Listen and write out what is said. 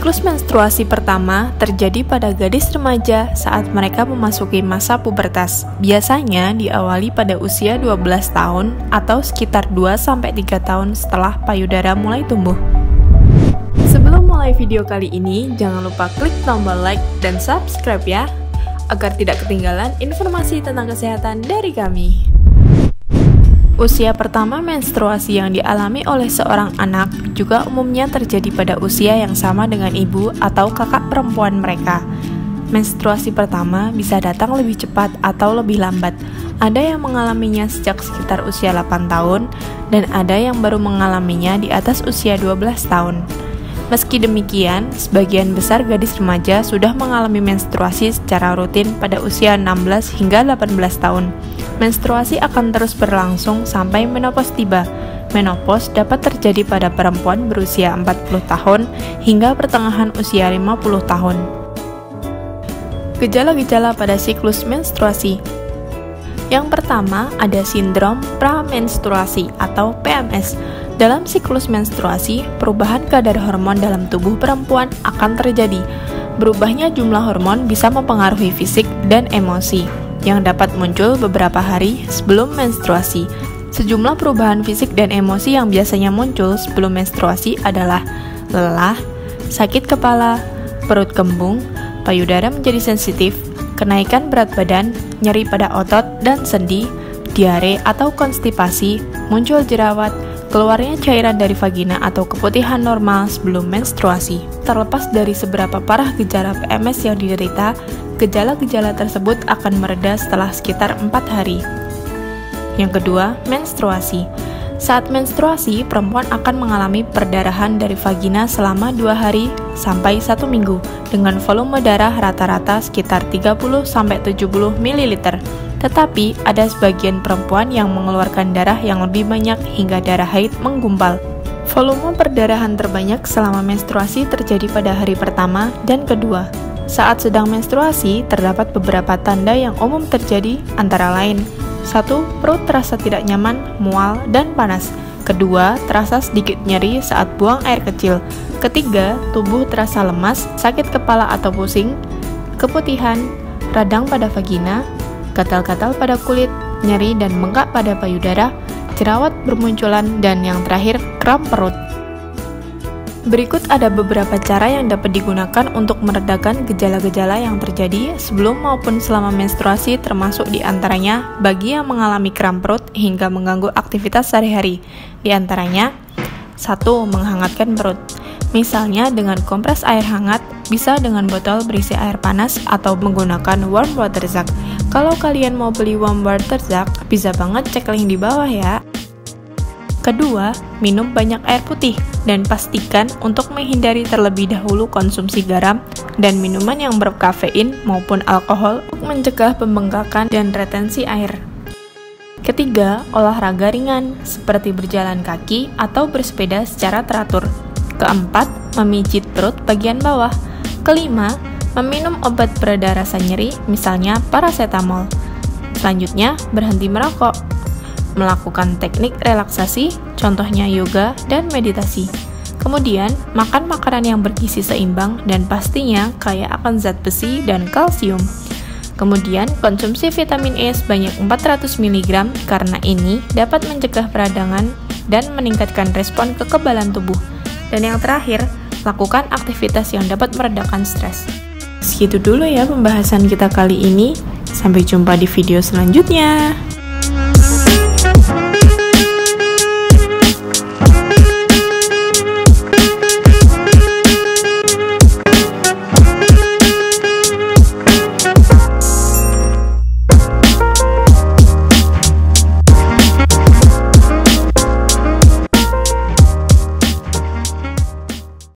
Siklus menstruasi pertama terjadi pada gadis remaja saat mereka memasuki masa pubertas. Biasanya diawali pada usia 12 tahun atau sekitar 2-3 tahun setelah payudara mulai tumbuh. Sebelum mulai video kali ini, jangan lupa klik tombol like dan subscribe ya, agar tidak ketinggalan informasi tentang kesehatan dari kami. Usia pertama menstruasi yang dialami oleh seorang anak juga umumnya terjadi pada usia yang sama dengan ibu atau kakak perempuan mereka. Menstruasi pertama bisa datang lebih cepat atau lebih lambat. Ada yang mengalaminya sejak sekitar usia 8 tahun dan ada yang baru mengalaminya di atas usia 12 tahun. Meski demikian, sebagian besar gadis remaja sudah mengalami menstruasi secara rutin pada usia 16 hingga 18 tahun. Menstruasi akan terus berlangsung sampai menopause tiba. Menopause dapat terjadi pada perempuan berusia 40 tahun hingga pertengahan usia 50 tahun. Gejala-gejala pada siklus menstruasi. Yang pertama, ada sindrom pramenstruasi atau PMS. Dalam siklus menstruasi, perubahan kadar hormon dalam tubuh perempuan akan terjadi. Berubahnya jumlah hormon bisa mempengaruhi fisik dan emosi, yang dapat muncul beberapa hari sebelum menstruasi. Sejumlah perubahan fisik dan emosi yang biasanya muncul sebelum menstruasi adalah lelah, sakit kepala, perut kembung, payudara menjadi sensitif, kenaikan berat badan, nyeri pada otot dan sendi, diare atau konstipasi, muncul jerawat, keluarnya cairan dari vagina atau keputihan normal sebelum menstruasi. Terlepas dari seberapa parah gejala PMS yang diderita, gejala-gejala tersebut akan mereda setelah sekitar 4 hari. Yang kedua, menstruasi. Saat menstruasi, perempuan akan mengalami perdarahan dari vagina selama 2 hari sampai 1 minggu dengan volume darah rata-rata sekitar 30-70 ml. Tetapi, ada sebagian perempuan yang mengeluarkan darah yang lebih banyak hingga darah haid menggumpal. Volume perdarahan terbanyak selama menstruasi terjadi pada hari pertama dan kedua. Saat sedang menstruasi, terdapat beberapa tanda yang umum terjadi antara lain: 1. Perut terasa tidak nyaman, mual, dan panas. 2. Terasa sedikit nyeri saat buang air kecil. 3. Tubuh terasa lemas, sakit kepala atau pusing, keputihan, radang pada vagina, gatal-gatal pada kulit, nyeri dan bengkak pada payudara, jerawat bermunculan, dan yang terakhir, kram perut. Berikut ada beberapa cara yang dapat digunakan untuk meredakan gejala-gejala yang terjadi sebelum maupun selama menstruasi, termasuk diantaranya bagi yang mengalami kram perut hingga mengganggu aktivitas sehari-hari. Di antaranya, 1. Menghangatkan perut. Misalnya dengan kompres air hangat, bisa dengan botol berisi air panas atau menggunakan warm water jug. Kalau kalian mau beli warm water jug, bisa banget cek link di bawah ya. 2. Minum banyak air putih dan pastikan untuk menghindari terlebih dahulu konsumsi garam dan minuman yang berkafein maupun alkohol untuk mencegah pembengkakan dan retensi air. 3. Olahraga ringan seperti berjalan kaki atau bersepeda secara teratur. 4. Memijit perut bagian bawah. 5. Meminum obat pereda rasa nyeri, misalnya paracetamol. Selanjutnya, berhenti merokok. Melakukan teknik relaksasi, contohnya yoga dan meditasi. Kemudian, makan makanan yang bergizi seimbang dan pastinya kaya akan zat besi dan kalsium. Kemudian, konsumsi vitamin E sebanyak 400 mg karena ini dapat mencegah peradangan dan meningkatkan respon kekebalan tubuh. Dan yang terakhir, lakukan aktivitas yang dapat meredakan stres. Segitu dulu ya pembahasan kita kali ini. Sampai jumpa di video selanjutnya.